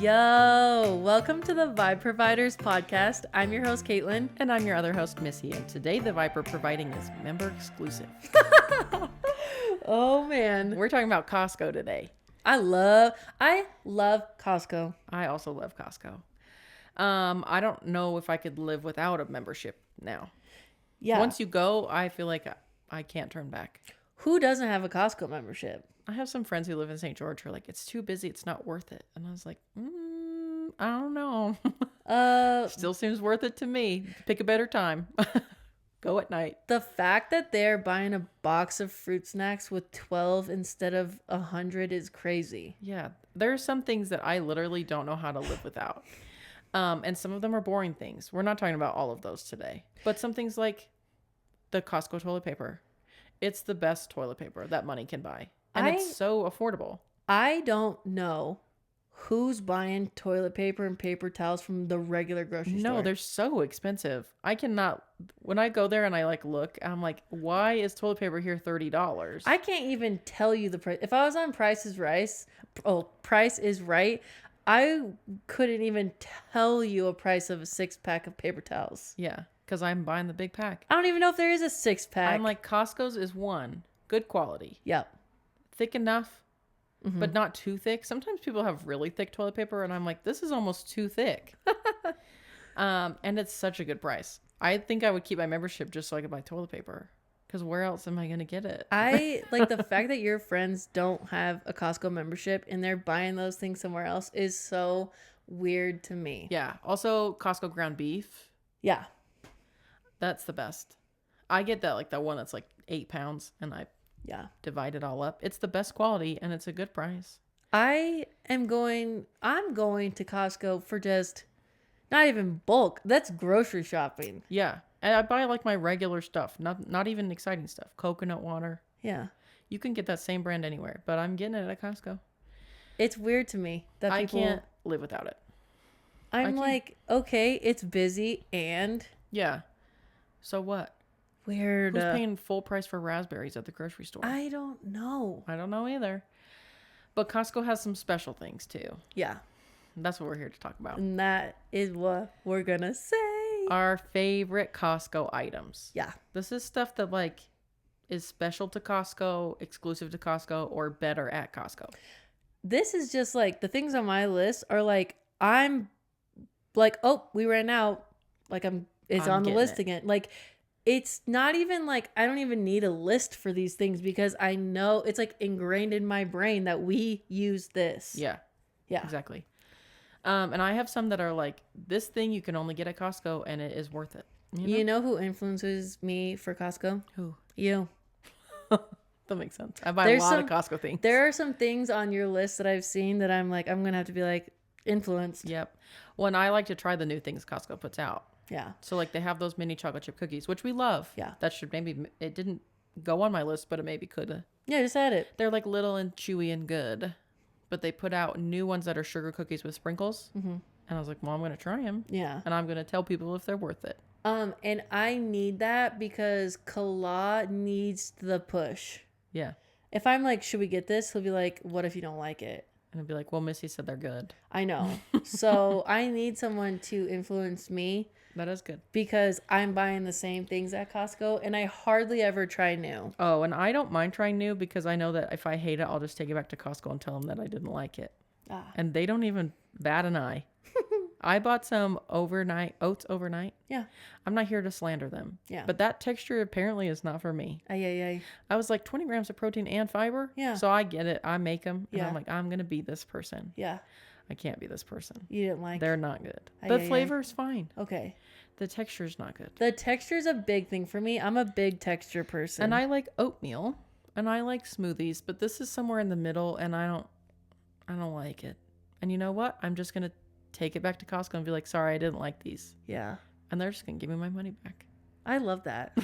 Yo, welcome to the Vibe Providers podcast. I'm your host, Kaitlyn. And I'm your other host, Missy. And today the Vibe we're providing is member exclusive. Oh, man. We're talking about Costco today. I love Costco. I also love Costco. I don't know if I could live without a membership now. Yeah. Once you go, I feel like I can't turn back. Who doesn't have a Costco membership? I have some friends who live in St. George who are like, it's too busy. It's not worth it. And I was like, I don't know. Still seems worth it to me. Pick a better time. Go at night. The fact that they're buying a box of fruit snacks with 12 instead of 100 is crazy. Yeah. There are some things that I literally don't know how to live without. And some of them are boring things. We're not talking about all of those today. But some things like the Costco toilet paper. It's the best toilet paper that money can buy. And it's so affordable. I don't know who's buying toilet paper and paper towels from the regular grocery store. No, they're so expensive. I cannot, when I go there and I look, I'm like, why is toilet paper here $30? I can't even tell you the price. If I was on Price is Right, I couldn't even tell you a price of a 6-pack of paper towels. Yeah, because I'm buying the big pack. I don't even know if there is a 6-pack. I'm like, Costco's is one. Good quality. Yep. Thick enough, but not too thick. Sometimes people have really thick toilet paper, and I'm like, this is almost too thick. And it's such a good price. I think I would keep my membership just so I could buy toilet paper. Because where else am I going to get it? I like the fact that your friends don't have a Costco membership and they're buying those things somewhere else is so weird to me. Yeah. Also, Costco ground beef. Yeah. That's the best. I get that, like the one that's like 8 pounds, and I divide it all up. It's the best quality, and it's a good price. I'm going to Costco for just not even bulk. That's grocery shopping. Yeah. And I buy like my regular stuff, not even exciting stuff. Coconut water. Yeah. You can get that same brand anywhere, but I'm getting it at Costco. It's weird to me that I can't live without it. I'm like, okay, it's busy and... Yeah. So what? Weird. Who's paying full price for raspberries at the grocery store? I don't know. I don't know either. But Costco has some special things too. Yeah. That's what we're here to talk about. And that is what we're going to say. Our favorite Costco items. Yeah. This is stuff that like is special to Costco, exclusive to Costco, or better at Costco. This is just like the things on my list are like, I'm like, oh, we ran out. Like it's on the list again. Like, it's not even like I don't even need a list for these things because I know it's like ingrained in my brain that we use this. Yeah. Yeah. Exactly. And I have some that are like, this thing you can only get at Costco and it is worth it. You know who influences me for Costco? Who? You. That makes sense. I buy a lot of Costco things. There are some things on your list that I've seen that I'm like, I'm going to have to be like influenced. Yep. Well, and I like to try the new things Costco puts out. Yeah. So like they have those mini chocolate chip cookies, which we love. Yeah. That should maybe, it didn't go on my list, but it maybe could. Yeah, just add it. They're like little and chewy and good, but they put out new ones that are sugar cookies with sprinkles. Mm-hmm. And I was like, well, I'm going to try them. Yeah. And I'm going to tell people if they're worth it. And I need that because Kala needs the push. Yeah. If I'm like, should we get this? He'll be like, what if you don't like it? And I'd be like, well, Missy said they're good. I know. So I need someone to influence me. That is good. Because I'm buying the same things at Costco and I hardly ever try new. Oh, and I don't mind trying new because I know that if I hate it, I'll just take it back to Costco and tell them that I didn't like it. And they don't even bat an eye. I bought some oats overnight. Yeah. I'm not here to slander them. Yeah. But that texture apparently is not for me. I was like 20 grams of protein and fiber. Yeah. So I get it. I make them. And Yeah. I'm like, I'm going to be this person. Yeah. I can't be this person. You didn't like They're not good. The flavor is fine. Okay. The texture is not good. The texture is a big thing for me. I'm a big texture person. And I like oatmeal. And I like smoothies. But this is somewhere in the middle. And I don't like it. And you know what? I'm just going to take it back to Costco and be like, sorry, I didn't like these. Yeah. And they're just going to give me my money back. I love that.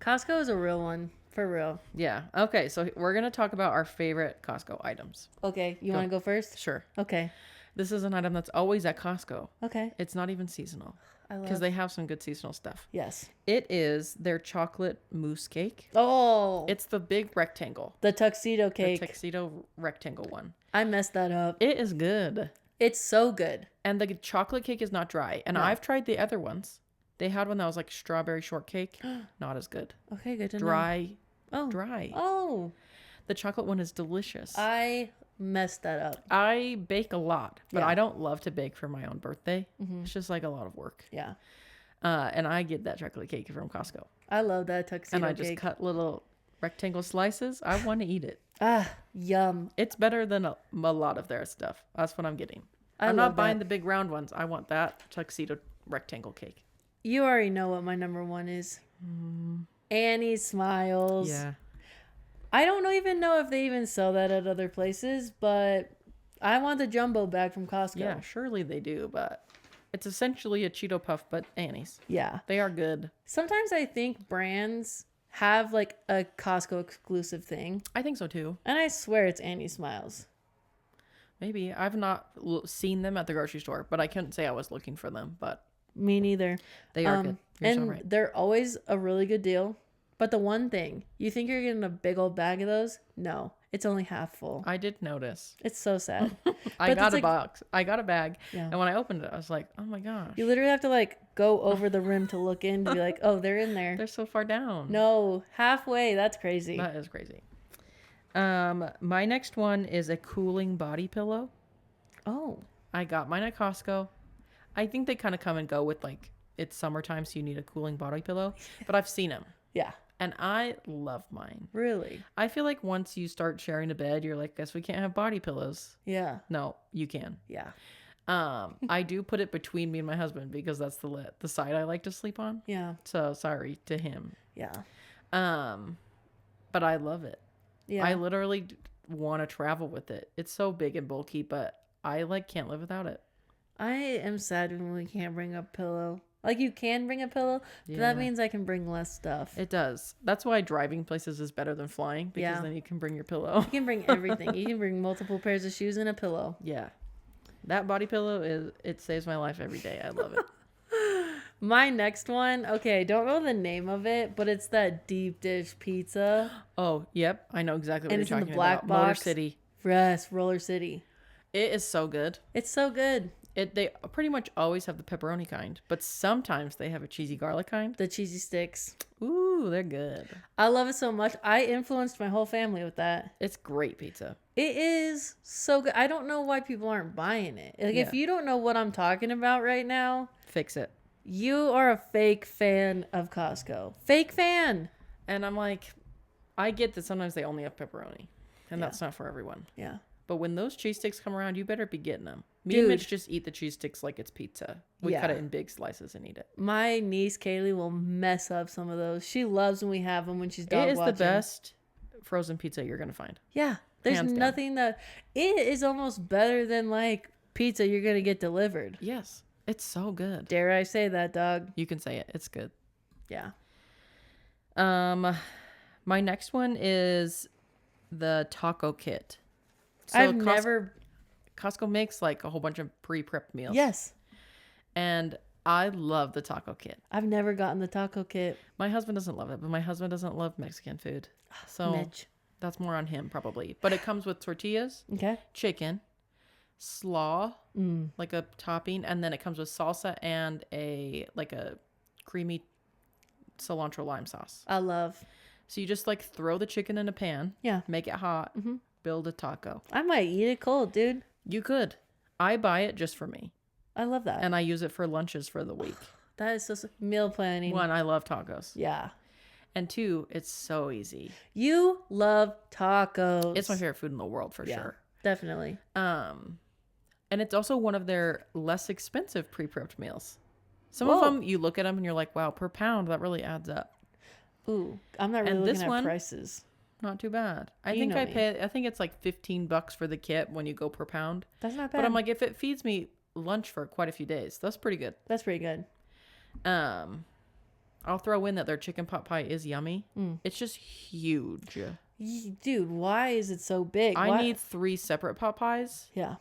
Costco is a real one. For real. Yeah. Okay. So we're going to talk about our favorite Costco items. Okay. You want to go first? Sure. Okay. This is an item that's always at Costco. Okay. It's not even seasonal. I because they have some good seasonal stuff. Yes. It is their chocolate mousse cake. Oh. It's the big rectangle. The tuxedo cake. The tuxedo rectangle one. I messed that up. It is good. It's so good. And the chocolate cake is not dry. And I've tried the other ones. They had one that was like strawberry shortcake. Not as good. Okay, good to know. Oh. Dry. Oh. The chocolate one is delicious. I messed that up. I bake a lot, but I don't love to bake for my own birthday. Mm-hmm. It's just like a lot of work. Yeah. And I get that chocolate cake from Costco. I love that tuxedo cake. And I just cut little rectangle slices. I want to eat it. Yum. It's better than a lot of their stuff. That's what I'm getting. I'm not buying the big round ones. I want that tuxedo rectangle cake. You already know what my number one is. Annie Smiles. Yeah. I don't even know if they even sell that at other places, but I want the jumbo bag from Costco. Yeah, surely they do, but it's essentially a Cheeto Puff, but Annie's. Yeah. They are good. Sometimes I think brands have like a Costco exclusive thing. I think so too. And I swear it's Annie Smiles. Maybe. I've not seen them at the grocery store, but I couldn't say I was looking for them, but. Me neither. They are good. You're so right. They're always a really good deal. But the one thing, you think you're getting a big old bag of those? No, it's only half full. I did notice. It's so sad. I got a box. I got a bag. Yeah. And when I opened it, I was like, oh my gosh. You literally have to like go over the rim to look in to be like, oh, they're in there. They're so far down. No, halfway. That's crazy. That is crazy. My next one is a cooling body pillow. Oh. I got mine at Costco. I think they kind of come and go with like, it's summertime, so you need a cooling body pillow. But I've seen them. Yeah. And I love mine. Really? I feel like once you start sharing a bed, you're like, guess we can't have body pillows. Yeah. No, you can. Yeah. I do put it between me and my husband because that's the side I like to sleep on. Yeah. So sorry to him. Yeah. But I love it. Yeah. I literally want to travel with it. It's so big and bulky, but I like can't live without it. I am sad when we can't bring a pillow. Like, you can bring a pillow, but that means I can bring less stuff. It does. That's why driving places is better than flying, because then you can bring your pillow. You can bring everything. You can bring multiple pairs of shoes and a pillow. Yeah. That body pillow, it saves my life every day. I love it. My next one, okay, I don't know the name of it, but it's that deep dish pizza. Oh, yep. I know exactly what and you're it's in talking the black about. box. Motor City. Yes, Roller City. It is so good. It's so good. They pretty much always have the pepperoni kind, but sometimes they have a cheesy garlic kind. The cheesy sticks. Ooh, they're good. I love it so much. I influenced my whole family with that. It's great pizza. It is so good. I don't know why people aren't buying it. Like, if you don't know what I'm talking about right now, fix it. You are a fake fan of Costco. Fake fan. And I'm like, I get that sometimes they only have pepperoni, and that's not for everyone. Yeah. But when those cheese sticks come around, you better be getting them. Me and Mitch just eat the cheese sticks like it's pizza. We cut it in big slices and eat it. My niece Kaylee will mess up some of those. She loves when we have them when she's dog watching. It is the best frozen pizza you're going to find. Yeah. There's nothing that... It is almost better than like pizza you're going to get delivered. Yes. It's so good. Dare I say that, dog? You can say it. It's good. Yeah. My next one is the taco kit. So Costco makes like a whole bunch of pre-prepped meals. Yes. And I love the taco kit. I've never gotten the taco kit. My husband doesn't love it, but my husband doesn't love Mexican food. So Mitch. That's more on him probably. But it comes with tortillas, chicken, slaw, like a topping, and then it comes with salsa and a creamy cilantro lime sauce. I love. So you just like throw the chicken in a pan. Yeah. Make it hot. Mm-hmm. Build a taco. I might eat it cold, dude. You could. I buy it just for me. I love that. And I use it for lunches for the week. That is so meal planning. One, I love tacos. Yeah. And two, it's so easy. You love tacos. It's my favorite food in the world for sure. Definitely. And it's also one of their less expensive pre-prepped meals. Some of them, you look at them and you're like, wow, per pound, that really adds up. Ooh, I'm not really looking at prices. Not too bad. I think it's like $15 for the kit when you go per pound. That's not bad. But I'm like, if it feeds me lunch for quite a few days, that's pretty good. That's pretty good. I'll throw in that their chicken pot pie is yummy. It's just huge. Dude, why is it so big? I need 3 separate pot pies. Yeah.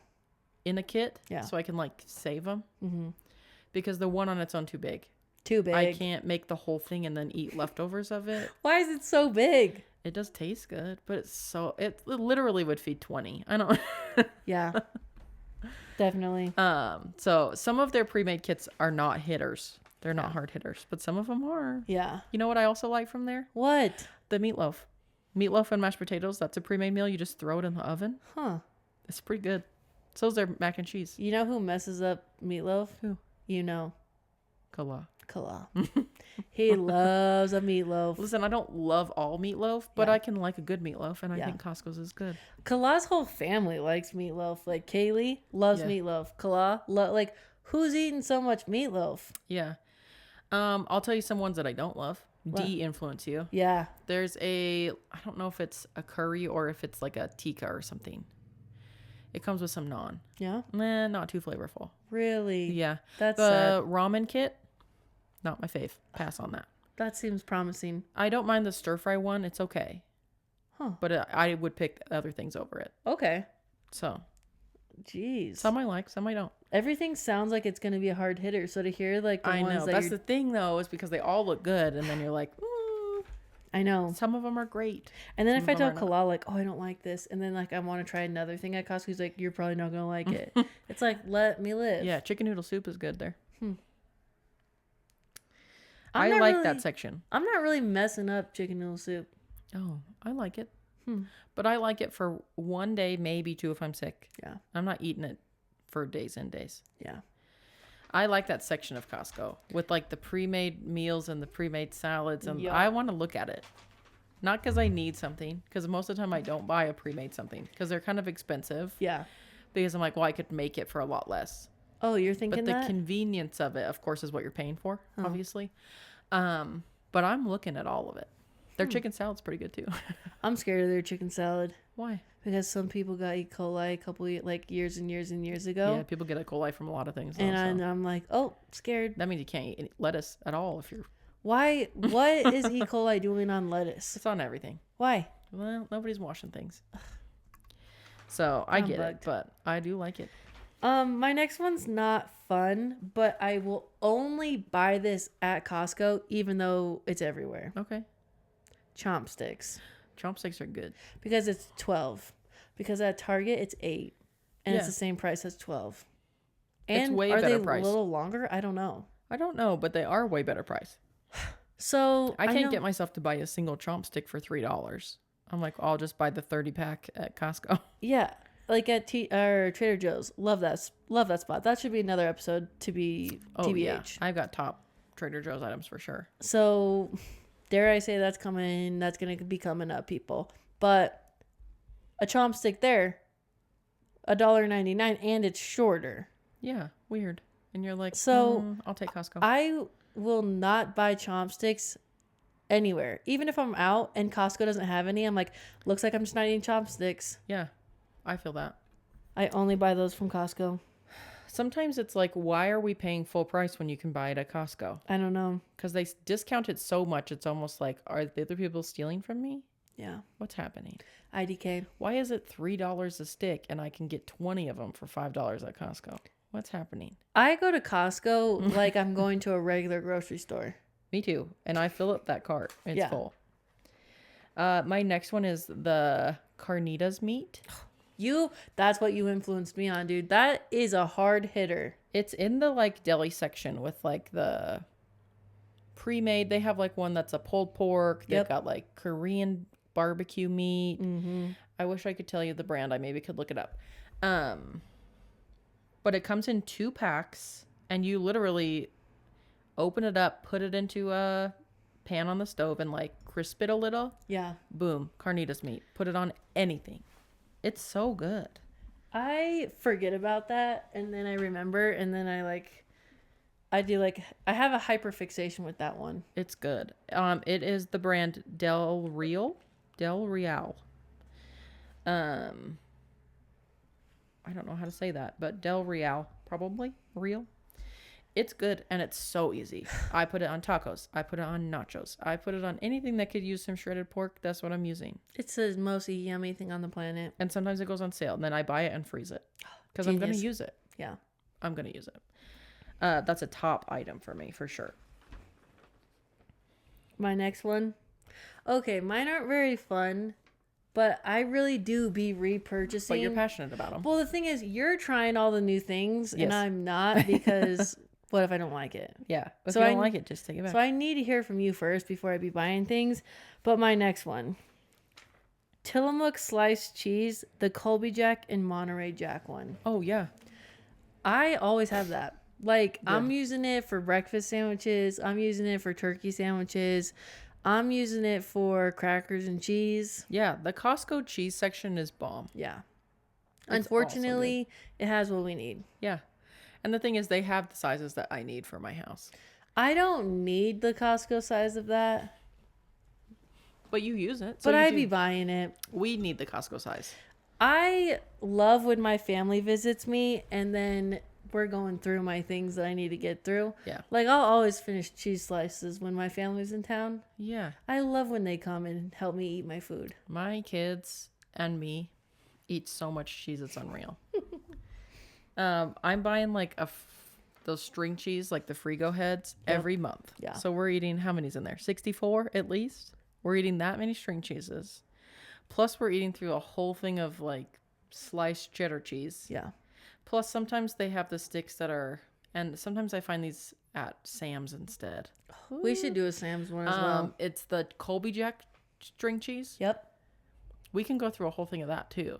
In a kit. Yeah. So I can like save them. Mm-hmm. Because the one on its own too big. Too big. I can't make the whole thing and then eat leftovers of it. Why is it so big? It does taste good, but it literally would feed 20. I don't. Yeah. Definitely. So some of their pre-made kits are not hitters. They're not hard hitters, but some of them are. Yeah. You know what I also like from there? What? The meatloaf. Meatloaf and mashed potatoes. That's a pre-made meal. You just throw it in the oven. Huh. It's pretty good. So is their mac and cheese. You know who messes up meatloaf? Who? You know. Kala. He loves a meatloaf. Listen, I don't love all meatloaf, but I can like a good meatloaf, and I think Costco's is good. Kala's whole family likes meatloaf. Like Kaylee loves meatloaf. Kala, like who's eating so much meatloaf? Yeah. I'll tell you some ones that I don't love. What? De-influence you. Yeah. There's I don't know if it's a curry or if it's like a tikka or something. It comes with some naan. Yeah? Not too flavorful. Really? Yeah. That's the sad. ramen kit, not my fave. Pass on that. That seems promising. I don't mind the stir fry one. It's okay. Huh. But I would pick other things over it. Okay. So. Jeez. Some I like, some I don't. Everything sounds like it's going to be a hard hitter. So to hear like the I ones know. that That's the thing though, is because they all look good. And then you're like, I know. Some of them are great. And then if I tell Kala, like, oh, I don't like this. And then, like, I want to try another thing at Costco, he's like, you're probably not going to like it. It's like, let me live. Yeah, chicken noodle soup is good there. I like really, that section. I'm not really messing up chicken noodle soup. Oh, I like it. But I like it for one day, maybe two if I'm sick. Yeah. I'm not eating it for days and days. Yeah. I like that section of Costco with like the pre-made meals and the pre-made salads. And Yep. I want to look at it. Not because I need something, because most of the time I don't buy a pre-made something because they're kind of expensive. Yeah. Because I'm like, well, I could make it for a lot less. Oh, you're thinking But the that? convenience of it, of course, is what you're paying for, obviously. But I'm looking at all of it. Their chicken salad's pretty good too. I'm scared of their chicken salad. Why? Because some people got E. coli a couple years and years and years ago. Yeah, people get E. coli from a lot of things. And I'm like, oh, scared. That means you can't eat any lettuce at all if you're... Why? What is E. coli doing on lettuce? It's on everything. Why? Well, nobody's washing things. So I get it, but I do like it. My next one's not fun, but I will only buy this at Costco, even though it's everywhere. Okay. Chopsticks. Chopsticks are good. Because it's 12. Because at Target, it's 8. And it's the same price as 12. And it's way are better they price. a little longer? I don't know. I don't know, but they are way better price. So I can't get myself to buy a single chopstick for $3. I'm like, I'll just buy the 30 pack at Costco. Yeah. Like at Trader Joe's. Love that spot. That should be another episode to be TBH. Yeah. I've got top Trader Joe's items for sure. So dare I say that's coming, that's going to be coming up, people. But a chopstick there, $1.99, and it's shorter. Yeah, weird. And you're like, so I'll take Costco. I will not buy chopsticks anywhere. Even if I'm out and Costco doesn't have any, I'm like, looks like I'm just not eating chopsticks. Yeah, I feel that. I only buy those from Costco. Sometimes it's like, why are we paying full price when you can buy it at Costco? I don't know. Because they discount it so much, it's almost like, are the other people stealing from me? Yeah. What's happening? IDK. Why is it $3 a stick and I can get 20 of them for $5 at Costco? What's happening? I go to Costco like I'm going to a regular grocery store. Me too. And I fill up that cart. It's full. My next one is the carnitas meat. That's what you influenced me on, dude. That is a hard hitter. It's in the like deli section with like the pre-made. They have like one that's a pulled pork. They've got like Korean barbecue meat. Mm-hmm. I wish I could tell you the brand. I maybe could look it up. But it comes in 2 packs and you literally open it up, put it into a pan on the stove and like crisp it a little. Yeah. Boom. Carnitas meat. Put it on anything. It's so good. I forget about that and then I remember and then I have a hyperfixation with that one. It's good. It is the brand Del Real. I don't know how to say that, but Del Real, probably real. It's good and it's so easy. I put it on tacos. I put it on nachos. I put it on anything that could use some shredded pork. That's what I'm using. It's the most yummy thing on the planet. And sometimes it goes on sale and then I buy it and freeze it because I'm going to use it. Yeah. I'm going to use it. That's a top item for me for sure. My next one. Okay, mine aren't very fun, But I really do be repurchasing. But you're passionate about them. Well, the thing is, you're trying all the new things, Yes. and I'm not, because what if I don't like it? Yeah. If you don't like it, just take it back. So I need to hear from you first before I be buying things. But my next one, Tillamook sliced cheese, the Colby Jack and Monterey Jack one. Oh, yeah. I always have that. Like, Good. I'm using it for breakfast sandwiches. I'm using it for turkey sandwiches. I'm using it for crackers and cheese. Yeah, the Costco cheese section is bomb. Yeah. It's Unfortunately, it has what we need. Yeah. And the thing is, they have the sizes that I need for my house. I don't need the Costco size of that. But you use it. But I'd be buying it. We need the Costco size. I love when my family visits me and then we're going through my things that I need to get through. Yeah. Like, I'll always finish cheese slices when my family's in town. Yeah. I love when they come and help me eat my food. My kids and me eat so much cheese, it's unreal. I'm buying like those string cheese, like the Frigo heads, every month. Yeah. So we're eating, how many's in there? 64 at least. We're eating that many string cheeses. Plus we're eating through a whole thing of like sliced cheddar cheese. Yeah. Plus sometimes they have the sticks that are, and sometimes I find these at Sam's instead. We should do a Sam's one as well. It's the Colby Jack string cheese. Yep. We can go through a whole thing of that too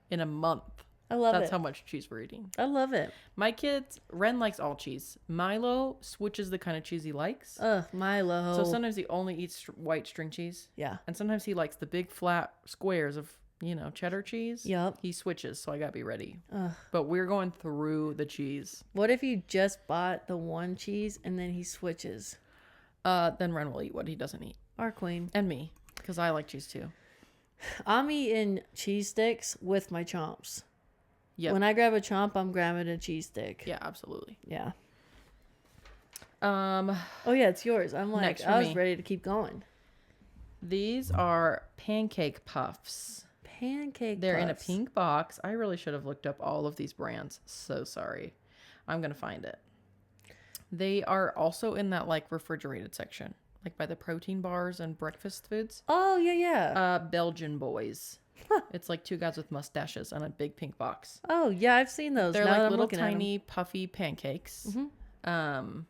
in a month. I love it. That's how much cheese we're eating. I love it. My kids, Ren likes all cheese. Milo switches the kind of cheese he likes. Milo. So sometimes he only eats white string cheese. Yeah. And sometimes he likes the big flat squares of, cheddar cheese. Yep. He switches, so I gotta be ready. But we're going through the cheese. What if you just bought the one cheese and then he switches? Then Ren will eat what he doesn't eat. Our queen. And me, because I like cheese too. I'm eating cheese sticks with my chomps. Yeah. When I grab a chomp, I'm grabbing a cheese stick. Yeah, absolutely. Yeah. Oh yeah, it's yours. I'm like, Next for I was me. ready to keep going. These are pancake puffs. They're in a puffs. pink box. I really should have looked up all of these brands. So sorry. I'm going to find it. They are also in that like refrigerated section, like by the protein bars and breakfast foods. Oh, yeah. Belgian boys. It's like two guys with mustaches and a big pink box. Oh, yeah, I've seen those. They're now like that I'm little looking at 'em. tiny puffy pancakes. And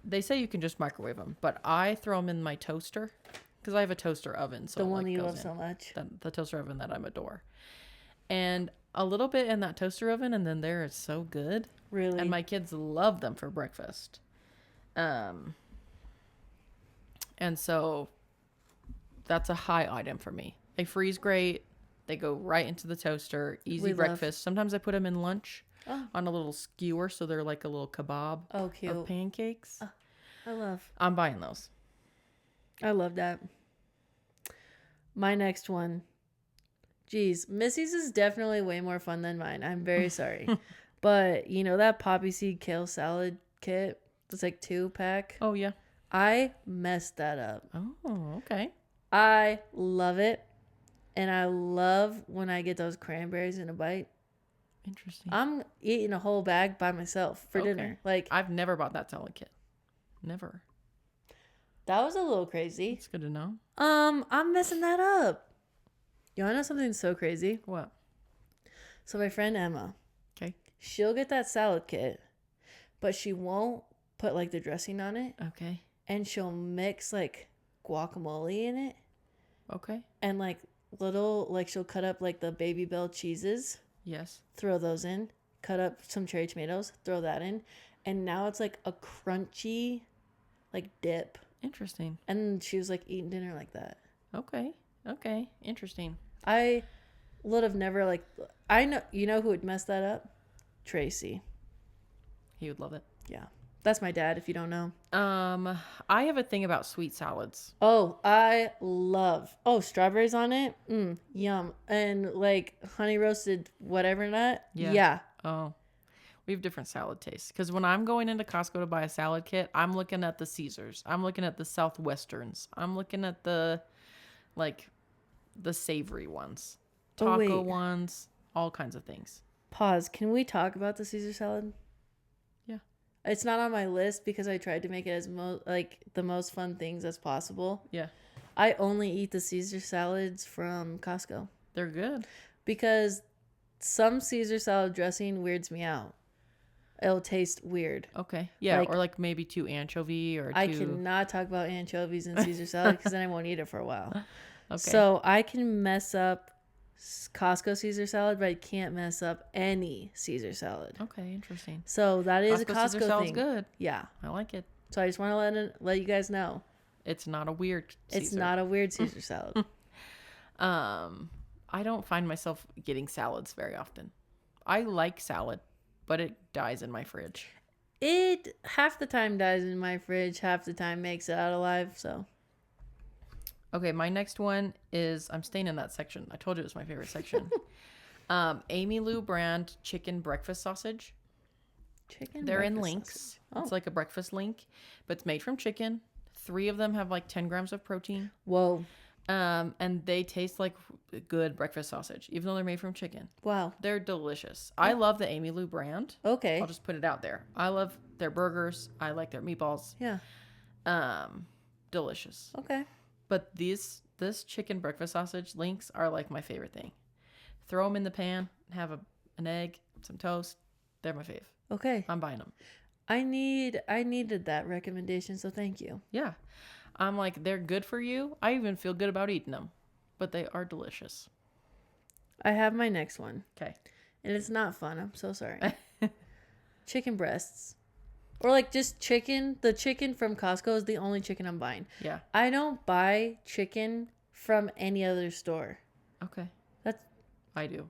they say you can just microwave them, but I throw them in my toaster because I have a toaster oven. So The it, one like, that you goes love in. so much. The toaster oven that I adore. And a little bit in that toaster oven, and then they're so good. Really? And my kids love them for breakfast. And so that's a high item for me. They freeze great. They go right into the toaster. Easy breakfast. Sometimes I put them in lunch on a little skewer, so they're like a little kebab of pancakes. I'm buying those. I love that. My next one. Geez, Missy's is definitely way more fun than mine. I'm very sorry. But, that poppy seed kale salad kit? It's like 2-pack. Oh, yeah. I messed that up. Oh, okay. I love it. And I love when I get those cranberries in a bite. Interesting. I'm eating a whole bag by myself for dinner. Like, I've never bought that salad kit. Never. that was a little crazy. It's good to know. I'm messing that up. You wanna know something so crazy? What? So my friend Emma, Okay. she'll get that salad kit, but she won't put like the dressing on it, Okay. and she'll mix like guacamole in it, Okay. and like little, like she'll cut up like the Baby Bell cheeses, Yes. throw those in, cut up some cherry tomatoes, throw that in, and now it's like a crunchy like dip. Interesting. And she was like eating dinner like that. Okay. Okay. Interesting. I would have never like, I know, who would mess that up? Tracy. He would love it. Yeah. That's my dad, if you don't know. I have a thing about sweet salads. Oh, I love. Oh, strawberries on it? Yum. And like honey roasted whatever nut? Yeah. Oh. We have different salad tastes. Because when I'm going into Costco to buy a salad kit, I'm looking at the Caesars. I'm looking at the Southwesterns. I'm looking at the savory ones. Taco ones. All kinds of things. Pause. Can we talk about the Caesar salad? Yeah. It's not on my list because I tried to make it as the most fun things as possible. Yeah. I only eat the Caesar salads from Costco. They're good. Because some Caesar salad dressing weirds me out. It'll taste weird. Okay. Yeah, or like maybe too anchovy or too... I cannot talk about anchovies in Caesar salad because then I won't eat it for a while. Okay. So I can mess up Costco Caesar salad, but I can't mess up any Caesar salad. Okay, interesting. So that is a Costco Caesar salad's thing. Good. Yeah. I like it. So I just want to let you guys know. It's not a weird Caesar. It's not a weird Caesar salad. I don't find myself getting salads very often. I like salad, but it dies in my fridge. It half the time dies in my fridge, half the time makes it out alive, so. Okay, my next one is, I'm staying in that section. I told you it was my favorite section. Amy Lou brand chicken breakfast sausage. They're in links. Oh. It's like a breakfast link, but it's made from chicken. 3 of them have like 10 grams of protein. Whoa. And they taste like good breakfast sausage, even though they're made from chicken. Wow. They're delicious. I love the Amy Lou brand. Okay. I'll just put it out there. I love their burgers. I like their meatballs. Yeah. Delicious. Okay. But this chicken breakfast sausage links are like my favorite thing. Throw them in the pan, have an egg, some toast. They're my fave. Okay. I'm buying them. I needed that recommendation, so thank you. Yeah. I'm like, they're good for you. I even feel good about eating them, but they are delicious. I have my next one. Okay. And it's not fun. I'm so sorry. Chicken breasts. Or like just chicken. The chicken from Costco is the only chicken I'm buying. Yeah. I don't buy chicken from any other store. Okay. That's. I do.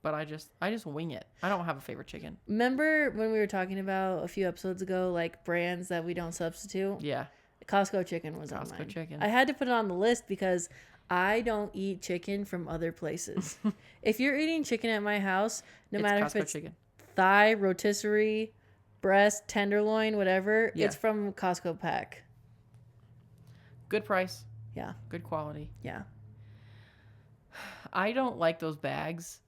But I just wing it. I don't have a favorite chicken. Remember when we were talking about a few episodes ago, like brands that we don't substitute? Yeah. Costco chicken was on mine. Costco chicken. I had to put it on the list because I don't eat chicken from other places. If you're eating chicken at my house, no matter if it's chicken. Thigh, rotisserie, breast, tenderloin, whatever, it's from Costco pack. Good price. Yeah. Good quality. Yeah. I don't like those bags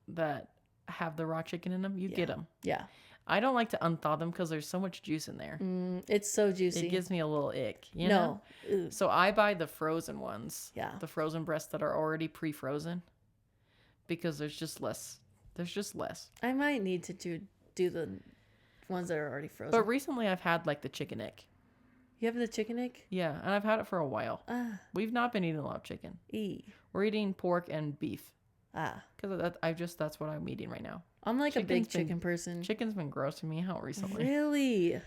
that have the raw chicken in them. You get them. Yeah. I don't like to unthaw them because there's so much juice in there. It's so juicy. It gives me a little ick. You know? So I buy the frozen ones. Yeah. The frozen breasts that are already pre-frozen because there's just less. I might need to do the ones that are already frozen. But recently I've had like the chicken ick. You have the chicken ick? Yeah, and I've had it for a while. We've not been eating a lot of chicken. We're eating pork and beef. Because that's what I'm eating right now. I'm like a big chicken person. Chicken's been grossing me out recently. Really?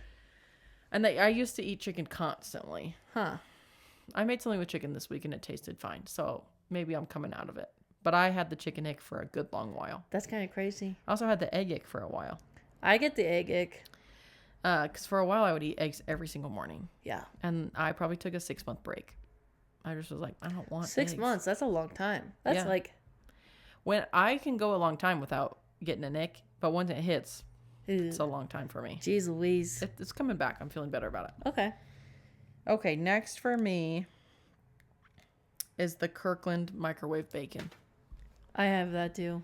And I used to eat chicken constantly. Huh. I made something with chicken this week and it tasted fine. So maybe I'm coming out of it. But I had the chicken ick for a good long while. That's kind of crazy. I also had the egg ick for a while. I get the egg ick. Because for a while I would eat eggs every single morning. Yeah. And I probably took a 6-month break. I just was like, I don't want 6 months. That's a long time. That's like... When I can go a long time without getting an ick, but once it hits, it's a long time for me. Jeez Louise. It's coming back. I'm feeling better about it. Okay. Okay, next for me is the Kirkland microwave bacon. I have that too.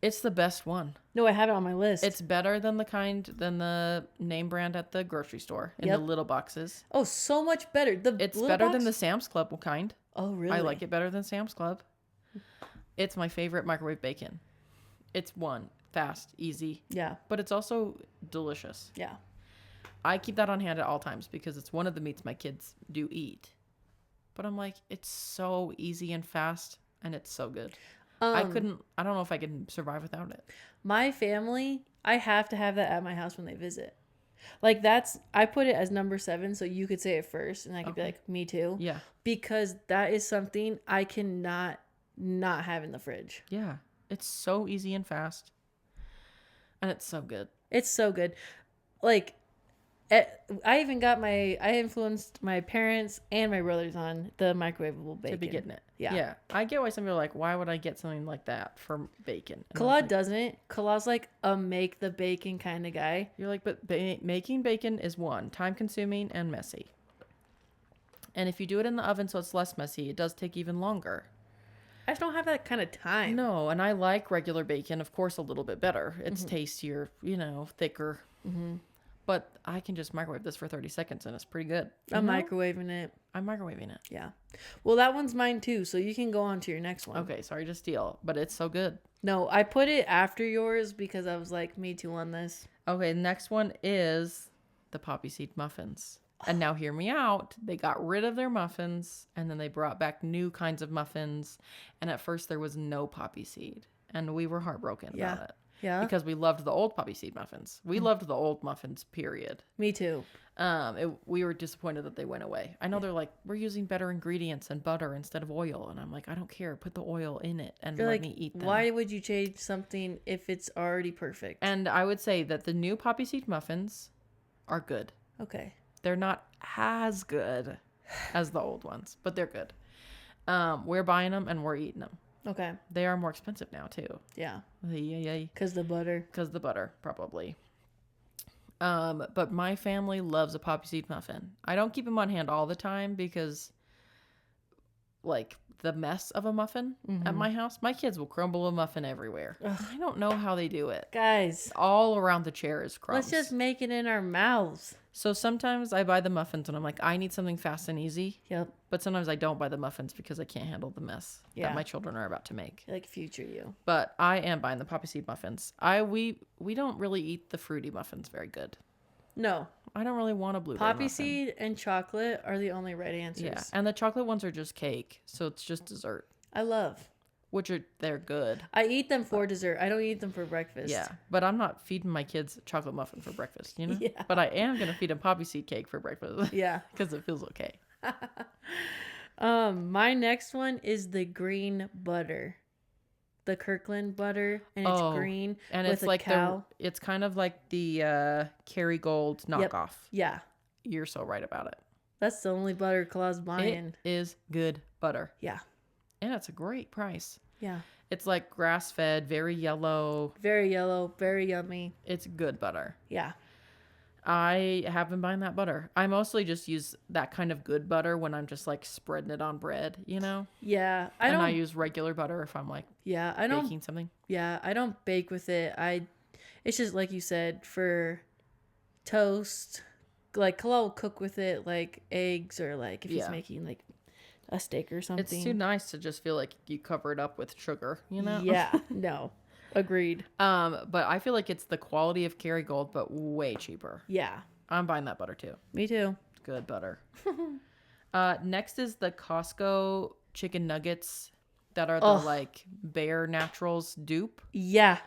It's the best one. No, I have it on my list. It's better than the name brand at the grocery store in the little boxes. Oh, so much better. It's better than the Sam's Club kind. Oh, really? I like it better than Sam's Club. It's my favorite microwave bacon. It's fast, easy. Yeah. But it's also delicious. Yeah. I keep that on hand at all times because it's one of the meats my kids do eat. But I'm like, it's so easy and fast and it's so good. I don't know if I can survive without it. My family, I have to have that at my house when they visit. Like I put it as number 7 so you could say it first and I could be like, me too. Yeah. Because that is something I cannot not have in the fridge. Yeah. It's so easy and fast. And it's so good. It's so good. Like, I influenced my parents and my brothers on the microwavable bacon. To be getting it. Yeah. Yeah. I get why some people are like, why would I get something like that for bacon? Kalad doesn't. Kalad's like a make the bacon kind of guy. You're like, but making bacon is time consuming and messy. And if you do it in the oven so it's less messy, it does take even longer. I just don't have that kind of time. No, and I like regular bacon, of course, a little bit better. It's tastier, thicker. But I can just microwave this for 30 seconds and it's pretty good. I'm microwaving it. I'm microwaving it. Yeah. Well, that one's mine too, so you can go on to your next one. Okay, sorry to steal, but it's so good. No, I put it after yours because I was like, me too on this. Okay, the next one is the poppy seed muffins. And now hear me out. They got rid of their muffins and then they brought back new kinds of muffins. And at first there was no poppy seed. And we were heartbroken about it. Yeah. Because we loved the old poppy seed muffins. We loved the old muffins, period. Me too. We were disappointed that they went away. I know they're like, we're using better ingredients and butter instead of oil. And I'm like, I don't care. Put the oil in it and let me eat them. Why would you change something if it's already perfect? And I would say that the new poppy seed muffins are good. Okay. They're not as good as the old ones, but they're good. We're buying them and we're eating them. Okay. They are more expensive now too. Yeah. Yay. Because the butter. Because the butter, probably. But my family loves a poppy seed muffin. I don't keep them on hand all the time because, like, the mess of a muffin at my house, my kids will crumble a muffin everywhere. I don't know how they do it. Guys. All around the chair is crumbs. Let's just make it in our mouths. So sometimes I buy the muffins and I'm like, I need something fast and easy. Yep. But sometimes I don't buy the muffins because I can't handle the mess that my children are about to make. Like future you. But I am buying the poppy seed muffins. We don't really eat the fruity muffins very good. No. I don't really want a blueberry Poppy muffin. seed and chocolate are the only right answers. Yeah, and the chocolate ones are just cake, so it's just dessert. I love. They're good. I eat them for dessert. I don't eat them for breakfast. Yeah, but I'm not feeding my kids chocolate muffin for breakfast, you know? Yeah. But I am going to feed them poppy seed cake for breakfast. Yeah. Because it feels okay. My next one is the green butter. The Kirkland butter, and it's green and with it's a like cow. It's kind of like the Kerrygold knockoff. Yep. Yeah. You're so right about it. That's the only butter Claus buying. It is good butter. Yeah. And it's a great price. Yeah. It's like grass-fed, very yellow. Very yellow, very yummy. It's good butter. Yeah. I have been buying that butter. I mostly just use that kind of good butter when I'm just like spreading it on bread, you know? Yeah. I use regular butter if I'm like baking something. Yeah, I don't bake with it. It's just like you said, for toast. Like Kalal will cook with it like eggs or like if he's making like a steak or something. It's too nice to just feel like you cover it up with sugar, you know? Yeah. No. Agreed. But I feel like it's the quality of Kerrygold, but way cheaper. Yeah. I'm buying that butter too. Me too. Good butter. Next is the Costco chicken nuggets that are the like Bare Naturals dupe. Yeah.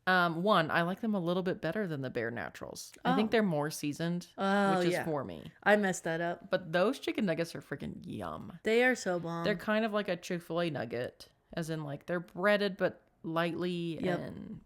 One, I like them a little bit better than the Bare Naturals. I think they're more seasoned, which is for me. I messed that up. But those chicken nuggets are freaking yum. They are so bomb. They're kind of like a Chick-fil-A nugget, as in like they're breaded but lightly and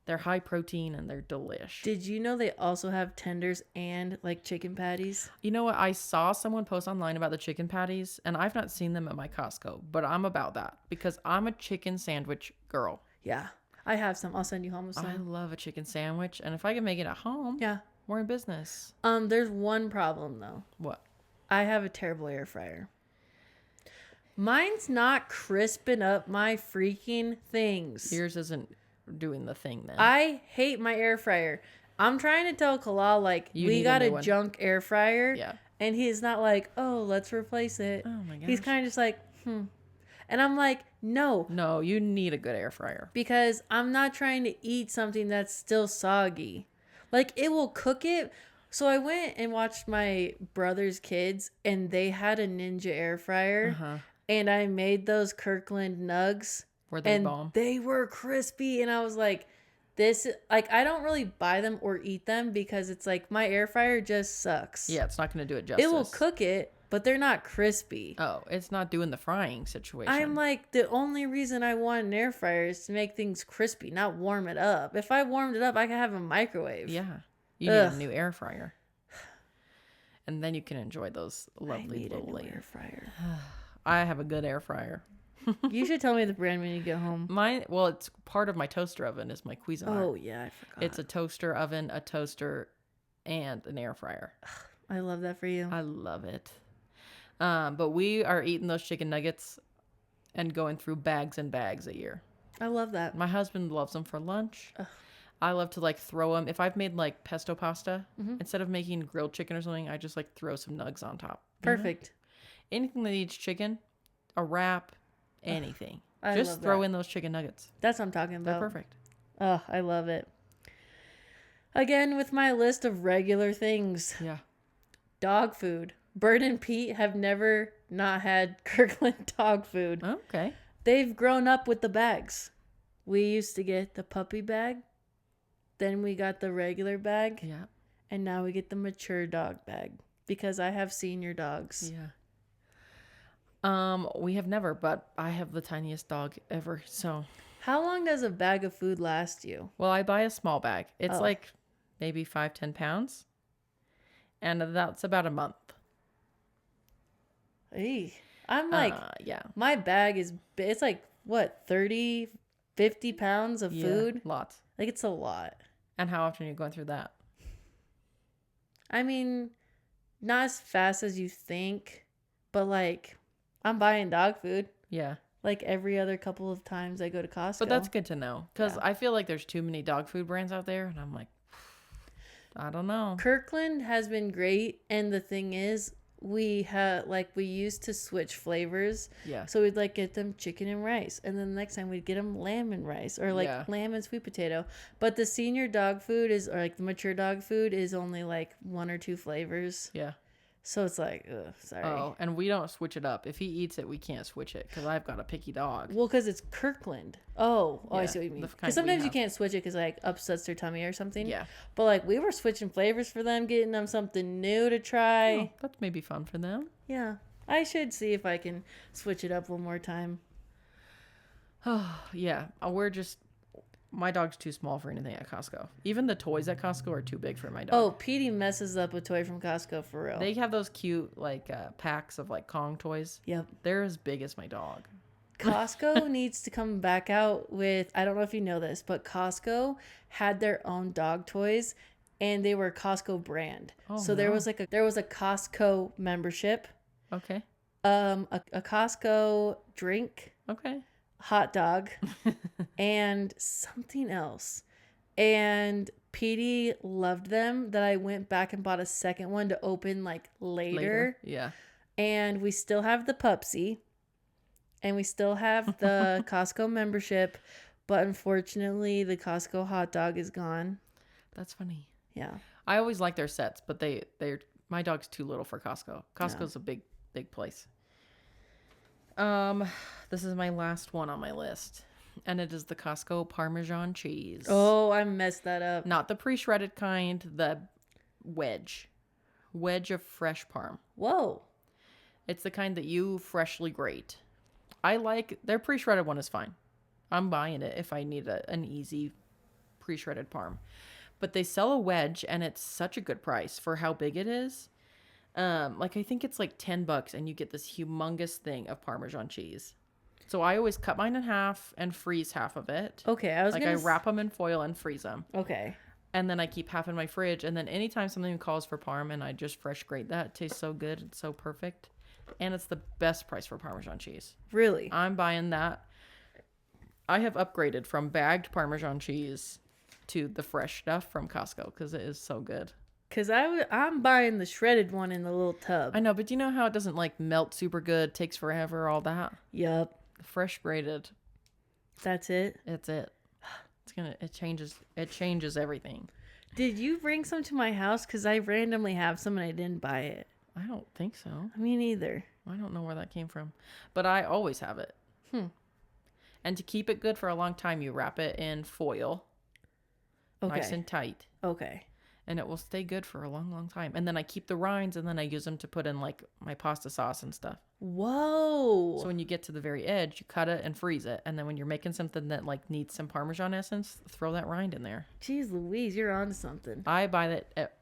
they're high protein and they're delish. Did you know they also have tenders and like chicken patties? You know what? I saw someone post online about the chicken patties and I've not seen them at my Costco, but I'm about that because I'm a chicken sandwich girl. Yeah. I have some. I'll send you home with some. I love a chicken sandwich, and if I can make it at home, we're in business. There's one problem though. What? I have a terrible air fryer. Mine's not crisping up my freaking things. Yours isn't doing the thing then. I hate my air fryer. I'm trying to tell Kalal like we got a junk air fryer. Yeah. And he's not like, oh, let's replace it. Oh my gosh. He's kind of just like, And I'm like, no. No, you need a good air fryer. Because I'm not trying to eat something that's still soggy. Like, it will cook it. So I went and watched my brother's kids, and they had a Ninja air fryer. And I made those Kirkland nugs. Were they bomb? They were crispy. And I was like, I don't really buy them or eat them because it's like my air fryer just sucks. Yeah, it's not going to do it justice. It will cook it. But they're not crispy. Oh, it's not doing the frying situation. I'm like, the only reason I want an air fryer is to make things crispy, not warm it up. If I warmed it up, I could have a microwave. Yeah. You need a new air fryer. And then you can enjoy those lovely little air fryer. I have a good air fryer. You should tell me the brand when you get home. Well, it's part of my toaster oven is my Cuisinart. Oh, yeah, I forgot. It's a toaster oven, a toaster, and an air fryer. I love that for you. I love it. But we are eating those chicken nuggets and going through bags and bags a year. I love that. My husband loves them for lunch. I love to like throw them. If I've made like pesto pasta, instead of making grilled chicken or something, I just like throw some nugs on top. Perfect. Anything that needs chicken, a wrap, anything. I Just love throw that. in those chicken nuggets. That's what I'm talking about. They're perfect. Oh, I love it. Again, with my list of regular things. Yeah. Dog food. Bert and Pete have never not had Kirkland dog food. Okay. They've grown up with the bags. We used to get the puppy bag. Then we got the regular bag. Yeah. And now we get the mature dog bag. Because I have senior dogs. Yeah. We have never, but I have the tiniest dog ever, so. How long does a bag of food last you? Well, I buy a small bag. It's like maybe 5-10 pounds. And that's about a month. Hey, I'm like, yeah. My bag is, it's like, what, 30, 50 pounds of food? Lots. Like, it's a lot. And how often are you going through that? I mean, not as fast as you think, but like, I'm buying dog food. Yeah. Like every other couple of times I go to Costco. But that's good to know. Because I feel like there's too many dog food brands out there. And I'm like, I don't know. Kirkland has been great. And the thing is, we used to switch flavors. Yeah. So we'd like get them chicken and rice. And then the next time we'd get them lamb and rice or like lamb and sweet potato. But the senior dog food or like the mature dog food is only like 1 or 2 flavors. Yeah. So it's like, ugh, sorry. Oh, and we don't switch it up. If he eats it, we can't switch it because I've got a picky dog. Well, because it's Kirkland. Oh, I see what you mean. the Because kind sometimes we you have. can't switch it because like upsets their tummy or something. Yeah. But like we were switching flavors for them, getting them something new to try. Oh, that's maybe fun for them. Yeah. I should see if I can switch it up one more time. Oh, yeah. My dog's too small for anything at Costco. Even the toys at Costco are too big for my dog. Oh, Petey messes up a toy from Costco for real. They have those cute like packs of like Kong toys. Yep. They're as big as my dog. Costco needs to come back out with, I don't know if you know this, but Costco had their own dog toys and they were Costco brand. Oh, so there was a Costco membership, Okay. a Costco drink, Okay. hot dog, and something else. And Petey loved them that I went back and bought a second one to open like later. Yeah. And we still have the Pupsy. And we still have the Costco membership. But unfortunately, the Costco hot dog is gone. That's funny. Yeah. I always like their sets, but they're my dog's too little for Costco. Costco's a big place. This is my last one on my list, and it is the Costco Parmesan cheese. Oh, I messed that up. Not the pre-shredded kind, the wedge of fresh parm. Whoa. It's the kind that you freshly grate. I like their pre-shredded one is fine. I'm buying it if I need an easy pre-shredded parm. But they sell a wedge, and it's such a good price for how big it is. I think it's like $10 and you get this humongous thing of Parmesan cheese. So I always cut mine in half and freeze half of it. Okay, I wrap them in foil and freeze them. Okay. And then I keep half in my fridge. And then anytime something calls for parm and I just fresh grate that, it tastes so good. It's so perfect. And it's the best price for Parmesan cheese. Really? I'm buying that. I have upgraded from bagged Parmesan cheese to the fresh stuff from Costco because it is so good. Because I'm buying the shredded one in the little tub. I know, but you know how it doesn't like melt super good, takes forever, all that? Yup. Fresh grated. That's it? It's it. It changes everything. Did you bring some to my house? Because I randomly have some and I didn't buy it. I don't think so. Me neither. I don't know where that came from. But I always have it. And to keep it good for a long time, you wrap it in foil. Okay. Nice and tight. Okay. And it will stay good for a long, long time. And then I keep the rinds and then I use them to put in like my pasta sauce and stuff. Whoa. So when you get to the very edge, you cut it and freeze it. And then when you're making something that like needs some Parmesan essence, throw that rind in there. Jeez Louise, you're on to something. I buy that.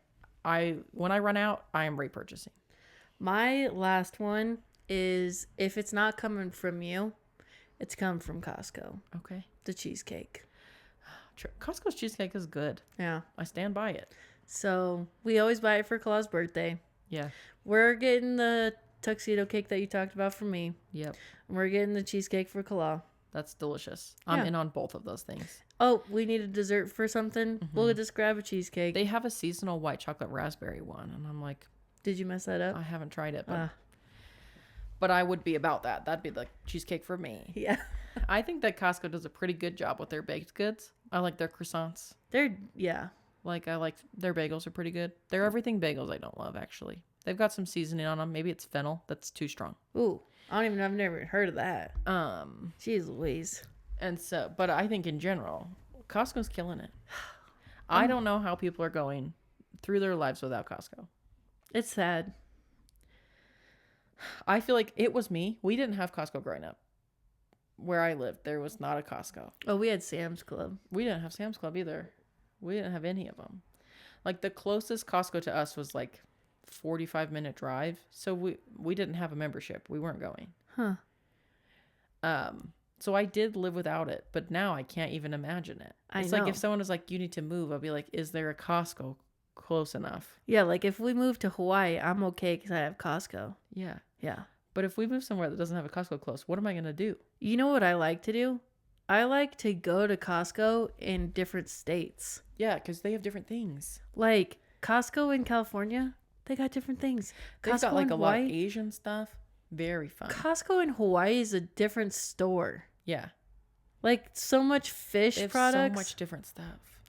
When I run out, I am repurchasing. My last one is, if it's not coming from you, it's come from Costco. Okay. The cheesecake. Costco's cheesecake is good. Yeah. I stand by it. So we always buy it for Claw's birthday. Yeah. We're getting the tuxedo cake that you talked about for me. Yep. And we're getting the cheesecake for Claw. That's delicious. I'm in on both of those things. Oh, we need a dessert for something? Mm-hmm. We'll just grab a cheesecake. They have a seasonal white chocolate raspberry one. And I'm like... Did you mess that up? I haven't tried it, but I would be about that. That'd be the cheesecake for me. Yeah. I think that Costco does a pretty good job with their baked goods. I like their croissants. Like, I like their bagels are pretty good. They're everything bagels I don't love, actually. They've got some seasoning on them. Maybe it's fennel. That's too strong. Ooh. I've never heard of that. Jeez Louise. And so, but I think in general, Costco's killing it. I don't know how people are going through their lives without Costco. It's sad. I feel like it was me. We didn't have Costco growing up. Where I lived, there was not a Costco. Oh, we had Sam's Club. We didn't have Sam's Club either. We didn't have any of them. Like, the closest Costco to us was like 45-minute drive. So we didn't have a membership. We weren't going. So I did live without it, but now I can't even imagine it. It's like if someone was like, you need to move, I'll be like, is there a Costco close enough? Yeah, like if we move to Hawaii, I'm okay because I have Costco. Yeah. Yeah. But if we move somewhere that doesn't have a Costco close, what am I going to do? You know what I like to do? I like to go to Costco in different states. Yeah, because they have different things. Like Costco in California, they got different things. They've got like a lot of Asian stuff. Very fun. Costco in Hawaii is a different store. Yeah. Like so much fish products. So much different stuff.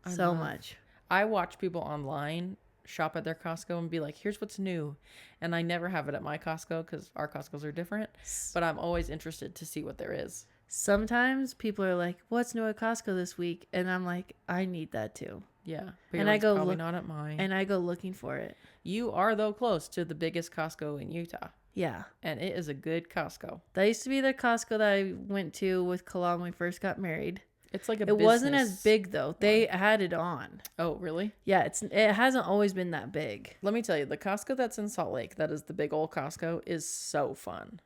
So much. I watch people online shop at their Costco and be like, here's what's new. And I never have it at my Costco because our Costcos are different. But I'm always interested to see what there is. Sometimes people are like, what's new at Costco this week? And I'm like, I need that too. Yeah. But and I go probably not at mine. And I go looking for it. You are, though, close to the biggest Costco in Utah. Yeah. And it is a good Costco. That used to be the Costco that I went to with Kalal when we first got married. It's like a It wasn't as big, though. They had it on. Oh, really? Yeah, it hasn't always been that big. Let me tell you, the Costco that's in Salt Lake, that is the big old Costco, is so fun.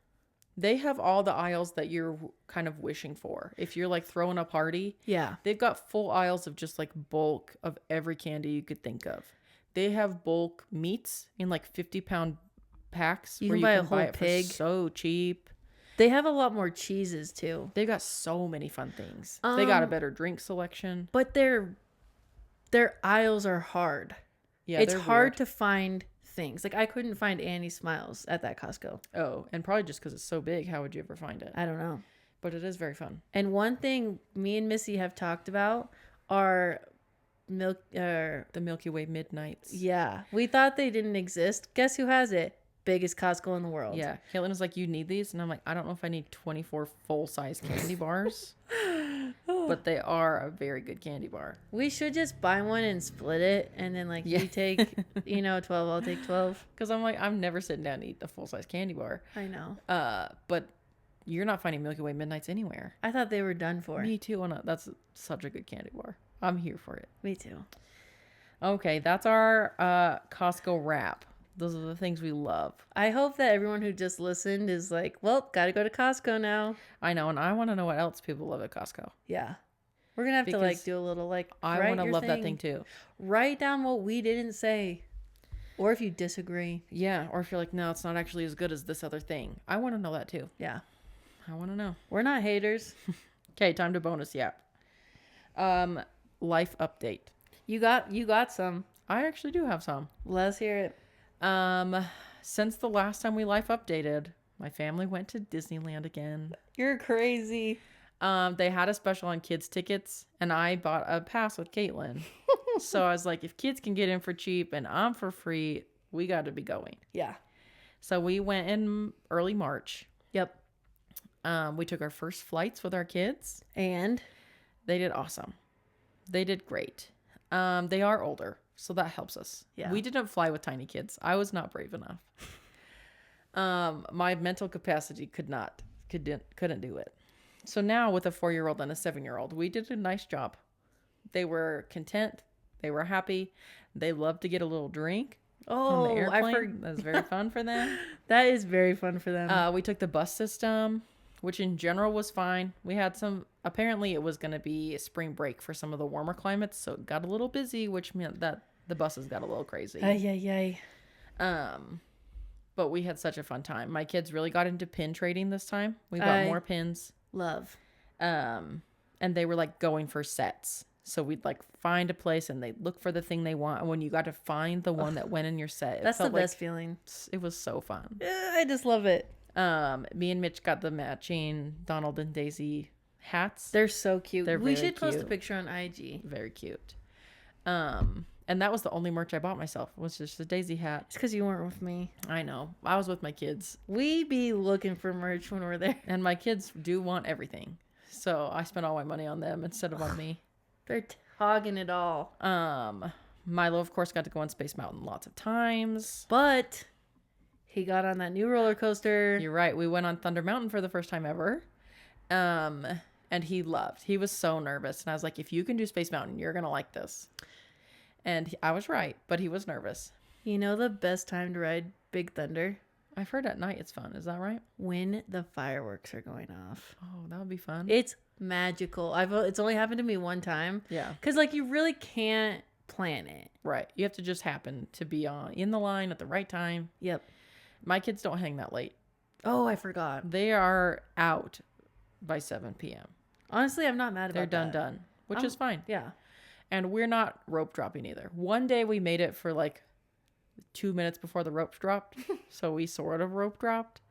They have all the aisles that you're kind of wishing for. If you're like throwing a party, yeah, they've got full aisles of just like bulk of every candy you could think of. They have bulk meats in like 50-pound packs where you can buy it pig for so cheap. They have a lot more cheeses too. They've got so many fun things. They got a better drink selection. But their aisles are hard. Yeah, it's hard to find things. Like I couldn't find Annie Smiles at that Costco. Oh, and probably just because it's so big, how would you ever find it? I don't know. But it is very fun. And one thing me and Missy have talked about are the Milky Way Midnights. Yeah. We thought they didn't exist. Guess who has it? Biggest Costco in the world. Yeah. Caitlin was like, you need these? And I'm like, I don't know if I need 24 full-size candy bars. But they are a very good candy bar. We should just buy one and split it. And then like you take, 12, I'll take 12. Because I'm like, I'm never sitting down to eat a full-size candy bar. I know. But you're not finding Milky Way Midnights anywhere. I thought they were done for. Me too. That's such a good candy bar. I'm here for it. Me too. Okay, that's our Costco wrap. Those are the things we love. I hope that everyone who just listened is like, well, gotta go to Costco now. I know, and I want to know what else people love at Costco. Yeah. We're going to have to do a little I want to love that thing too. Write down what we didn't say. Or if you disagree. Yeah, or if you're like, no, it's not actually as good as this other thing. I want to know that too. Yeah. I want to know. We're not haters. Okay, time to bonus yap. Life update. You got some. I actually do have some. Let's hear it. Since the last time we life updated, my family went to Disneyland again. You're crazy. They had a special on kids tickets, and I bought a pass with Caitlin. So I was like, if kids can get in for cheap and I'm for free, we got to be going. Yeah. So we went in early March. Yep. We took our first flights with our kids, and they did awesome. They did great. They are older, so that helps us. Yeah. We didn't fly with tiny kids. I was not brave enough. My mental capacity couldn't do it. So now with a 4-year-old and a 7-year-old, we did a nice job. They were content. They were happy. They loved to get a little drink on the airplane. That was very fun for them. That is very fun for them. We took the bus system, which in general was fine. We had apparently it was going to be a spring break for some of the warmer climates, so it got a little busy, which meant that the buses got a little crazy. But we had such a fun time. My kids really got into pin trading this time. We bought more pins. Love. And they were like going for sets. So we'd like find a place and they'd look for the thing they want. And when you got to find the one that went in your set, that's the best feeling. It was so fun. Yeah, I just love it. Me and Mitch got the matching Donald and Daisy hats. They're so cute. We should post cute. a picture on IG. Very cute. And that was the only merch I bought myself, was just a Daisy hat. It's because you weren't with me. I know. I was with my kids. We be looking for merch when we're there. And my kids do want everything. So I spent all my money on them instead of on me. They're hogging it all. Milo, of course, got to go on Space Mountain lots of times. But he got on that new roller coaster. You're right. We went on Thunder Mountain for the first time ever. And he loved. He was so nervous. And I was like, if you can do Space Mountain, you're going to like this. And I was right, but he was nervous. You know the best time to ride Big Thunder? I've heard at night it's fun. Is that right? When the fireworks are going off. Oh, that would be fun. It's magical. It's only happened to me one time. Yeah. Because like you really can't plan it. Right. You have to just happen to be in the line at the right time. Yep. My kids don't hang that late. Oh, I forgot. They are out by 7 p.m. Honestly, I'm not mad about that. They're done, which is fine. Yeah. And we're not rope dropping either. One day we made it for like 2 minutes before the ropes dropped. So we sort of rope dropped.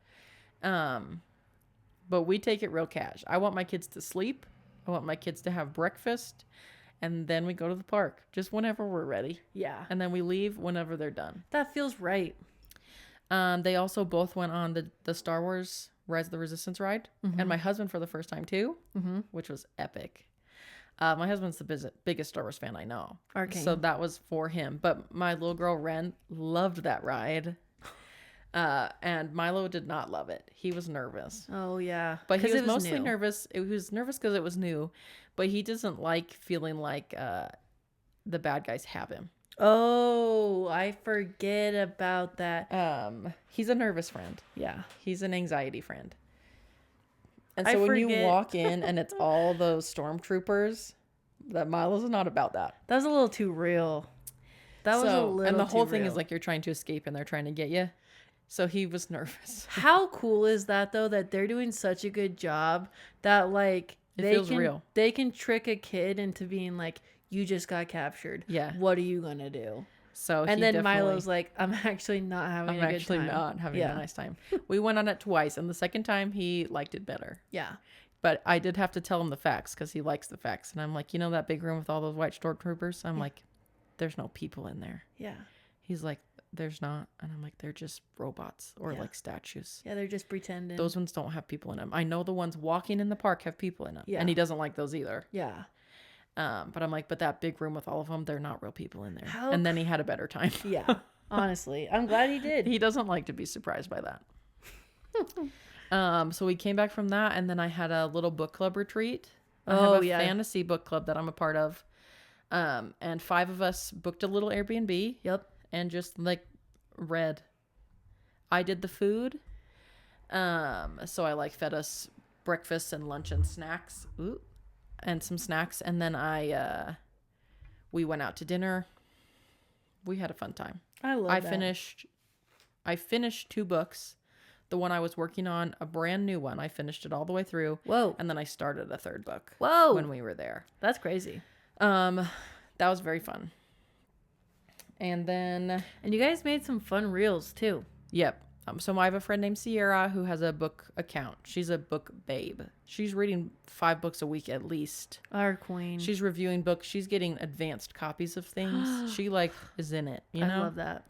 But we take it real cash. I want my kids to sleep. I want my kids to have breakfast. And then we go to the park just whenever we're ready. Yeah. And then we leave whenever they're done. That feels right. They also both went on the Star Wars Rise of the Resistance ride. Mm-hmm. And my husband for the first time too, which was epic. My husband's the biggest Star Wars fan I know. Arcane. So that was for him. But my little girl, Ren, loved that ride. And Milo did not love it. He was nervous. Oh, yeah. But he was mostly nervous. He was nervous because it was new. But he doesn't like feeling like the bad guys have him. Oh, I forget about that. He's a nervous friend. Yeah. He's an anxiety friend. And so when you walk in and it's all those stormtroopers, that Milo's not about that. That was a little too real. That was a little And the whole too thing real. is like you're trying to escape and they're trying to get you. So he was nervous. How cool is that though, that they're doing such a good job that like it feels real. They can trick a kid into being like, you just got captured. Yeah. What are you gonna do? So and then Milo's like, I'm actually not having a good time. A nice time. We went on it twice, and the second time he liked it better. Yeah. But I did have to tell him the facts because he likes the facts. And I'm like, you know that big room with all those white stormtroopers? I'm like, there's no people in there. Yeah. He's like, there's not. And I'm like, they're just robots or like statues. Yeah, they're just pretending. Those ones don't have people in them. I know the ones walking in the park have people in them. Yeah. And he doesn't like those either. Yeah. But I'm like, but that big room with all of them, they're not real people in there. And then he had a better time. Yeah. Honestly, I'm glad he did. He doesn't like to be surprised by that. So we came back from that, and then I had a little book club retreat. I have a fantasy book club that I'm a part of. And 5 of us booked a little Airbnb. Yep. And just like read. I did the food. So I like fed us breakfast and lunch and snacks. Ooh. And some snacks. And then we went out to dinner. We had a fun time. I love that. I finished 2 books. The one I was working on, a brand new one. I finished it all the way through. Whoa. And then I started a 3rd book. Whoa. When we were there. That's crazy. That was very fun. And then... And you guys made some fun reels, too. Yep. So I have a friend named Sierra who has a book account. She's a book babe. She's reading 5 books a week at least. Our queen. She's reviewing books. She's getting advanced copies of things. She like is in it, you know? I love that.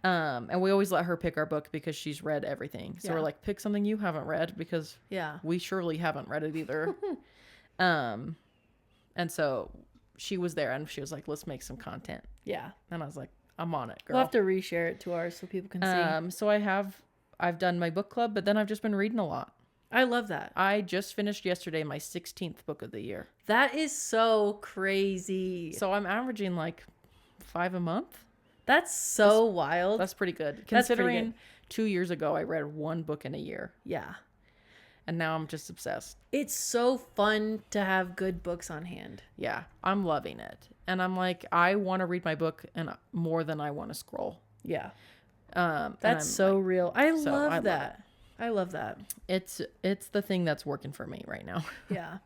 And we always let her pick our book because she's read everything. So we're like, pick something you haven't read because we surely haven't read it either. And so she was there and she was like, let's make some content. Yeah. And I was like, I'm on it, girl. We'll have to reshare it to ours so people can see. So I've done my book club, but then I've just been reading a lot. I love that. I just finished yesterday my 16th book of the year. That is so crazy. So I'm averaging like 5 a month. That's so wild. That's pretty good. That's Considering pretty good. 2 years ago I read 1 book in a year. Yeah. And now I'm just obsessed. It's so fun to have good books on hand. Yeah, I'm loving it. And I'm like, I want to read my book and more than I want to scroll. Yeah. That's so real. I love that. I love that. It's the thing that's working for me right now. Yeah.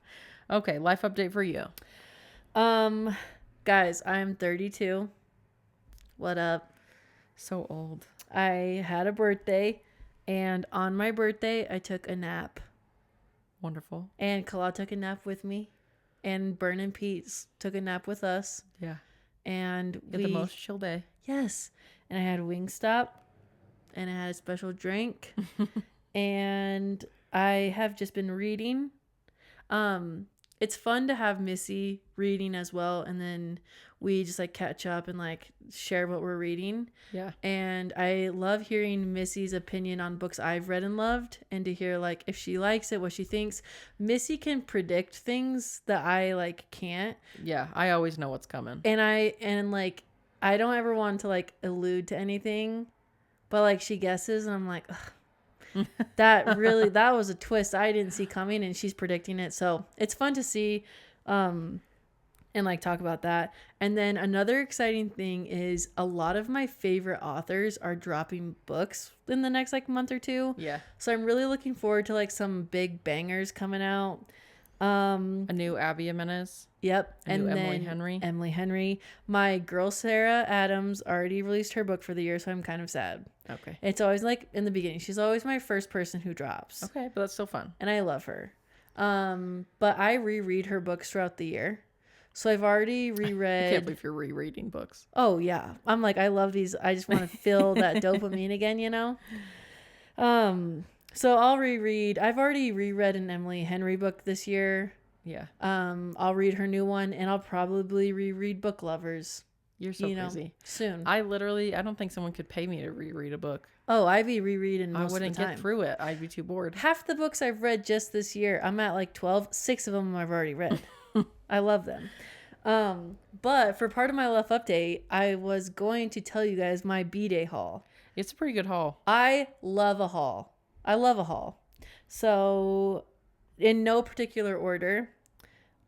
Okay, life update for you. Guys, I'm 32. What up? So old. I had a birthday, and on my birthday, I took a nap. Wonderful. And Kala took a nap with me, and Burn and Pete's took a nap with us. Yeah. And we had the most chill day. Yes. And I had Wingstop, and I had a special drink, and I have just been reading. It's fun to have Missy reading as well, and then we just like catch up and like share what we're reading. Yeah. And I love hearing Missy's opinion on books I've read and loved, and to hear like if she likes it, what she thinks. Missy can predict things that I like can't. Yeah, I always know what's coming. And I don't ever want to like allude to anything, but like she guesses and I'm like, ugh. That was a twist I didn't see coming, and she's predicting it. So it's fun to see and like talk about that. And then another exciting thing is a lot of my favorite authors are dropping books in the next like month or two. Yeah. So I'm really looking forward to like some big bangers coming out. A new Abby Jimenez. Yep. And then Emily Henry. My girl Sarah Adams already released her book for the year, so I'm kind of sad. Okay. It's always like in the beginning. She's always my first person who drops. Okay, but that's still fun. And I love her. But I reread her books throughout the year. So I've already reread. I can't believe you're rereading books. Oh yeah. I'm like, I love these. I just want to feel that dopamine again, you know? So I'll reread. I've already reread an Emily Henry book this year. Yeah. I'll read her new one, and I'll probably reread Book Lovers. You're so crazy. Soon. I don't think someone could pay me to reread a book. Oh, I'd be rereading most of the time. I wouldn't get through it. I'd be too bored. Half the books I've read just this year, I'm at like 12. 6 of them I've already read. I love them. But for part of my Left Update, I was going to tell you guys my B-Day haul. It's a pretty good haul. I love a haul. So, in no particular order,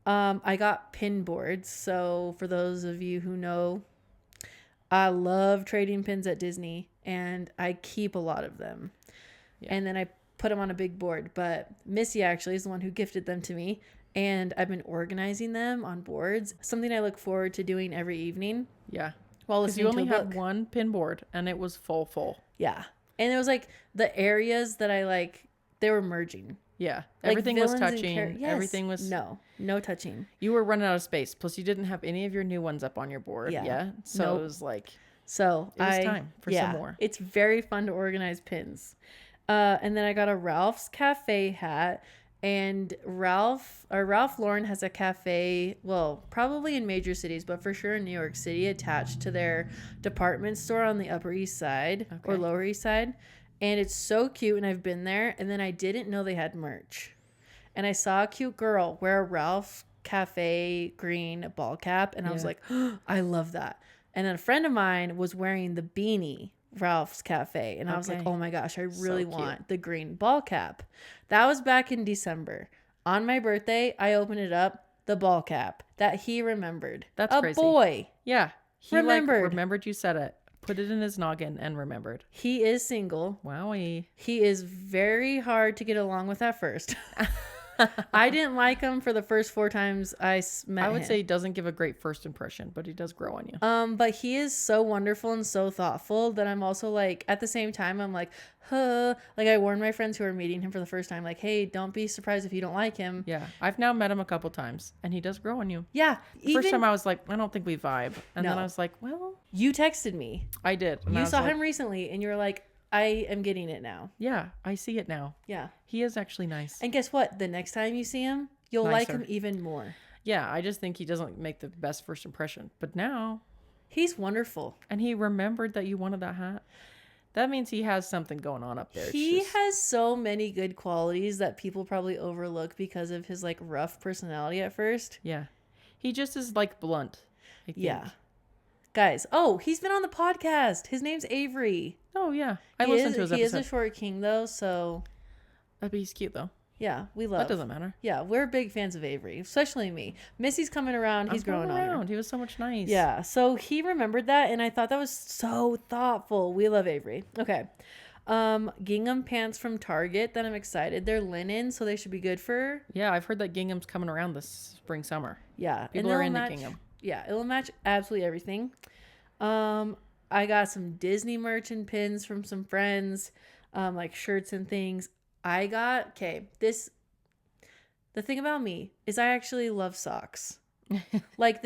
I got pin boards. So, for those of you who know, I love trading pins at Disney, and I keep a lot of them. Yeah. And then I put them on a big board. But Missy actually is the one who gifted them to me, and I've been organizing them on boards. Something I look forward to doing every evening. Yeah. While listening to a book. You only had one pin board, and it was full. Yeah. And it was like the areas that I like, they were merging. Yeah. Like everything was touching. Yes. Everything was. No touching. You were running out of space. Plus, you didn't have any of your new ones up on your board. Yeah. So it was like. So it was time for some more. It's very fun to organize pins. And then I got a Ralph's Cafe hat. And Ralph Lauren has a cafe, well, probably in major cities, but for sure in New York City, attached to their department store on the Upper East Side or Lower East Side. And it's so cute, and I've been there, and then I didn't know they had merch. And I saw a cute girl wear a Ralph Cafe green ball cap, and I was like, oh, I love that. And then a friend of mine was wearing the beanie Ralph's Cafe, and I was like, oh my gosh, I really want the green ball cap. That was back in December. On my birthday, I opened it up, the ball cap that he remembered. That's crazy. A boy. Yeah. He remembered. Remembered you said it. Put it in his noggin and remembered. He is single. Wowie. He is very hard to get along with at first. I didn't like him for the first 4 times I met him. I would say he doesn't give a great first impression, but he does grow on you. But he is so wonderful and so thoughtful that I'm also like, at the same time, I'm like, huh. Like I warn my friends who are meeting him for the first time, like, hey, don't be surprised if you don't like him. Yeah. I've now met him a couple times, and he does grow on you. Yeah. First time I was like, I don't think we vibe. And then I was like, well. You texted me. I did. You saw him recently, and you were like, I am getting it now. Yeah, I see it now. Yeah. He is actually nice. And guess what? The next time you see him, you'll like him even more. Yeah, I just think he doesn't make the best first impression. But now. He's wonderful. And he remembered that you wanted that hat. That means he has something going on up there. He has so many good qualities that people probably overlook because of his like rough personality at first. Yeah. He just is like blunt, I think. Yeah. Guys, he's been on the podcast. His name's Avery. Oh, yeah. I listened to his episode. He is a short king, though, so. But he's cute, though. Yeah, we love. That doesn't matter. Yeah, we're big fans of Avery, especially me. Missy's coming around. He's growing on her. He was so much nice. Yeah, so he remembered that, and I thought that was so thoughtful. We love Avery. Okay. Gingham pants from Target that I'm excited. They're linen, so they should be good for. Yeah, I've heard that gingham's coming around this spring, summer. Yeah. People are into gingham. Yeah, it'll match absolutely everything. I got some Disney merch and pins from some friends, like shirts and things. The thing about me is I actually love socks. Like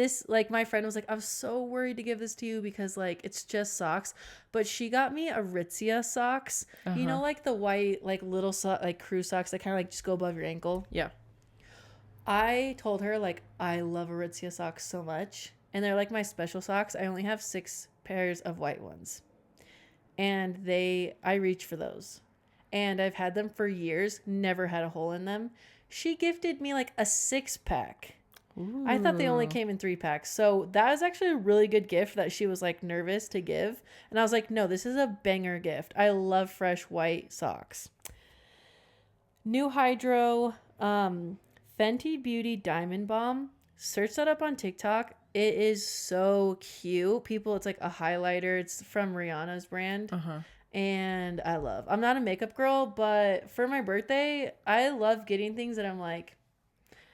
my friend was like, I was so worried to give this to you because like it's just socks, but she got me Aritzia socks. You know, like the white like little like crew socks that kind of like just go above your ankle. Yeah. I told her like I love Aritzia socks so much, and they're like my special socks. I only have 6 pairs of white ones, and I reach for those, and I've had them for years, never had a hole in them. She gifted me like a 6-pack. Ooh. I thought they only came in 3-packs. So that was actually a really good gift that she was like nervous to give. And I was like, no, this is a banger gift. I love fresh white socks. New Hydro Fenty Beauty Diamond Balm. Search that up on TikTok. It is so cute. It's like a highlighter. It's from Rihanna's brand. And I'm not a makeup girl, but for my birthday, I love getting things that I'm like,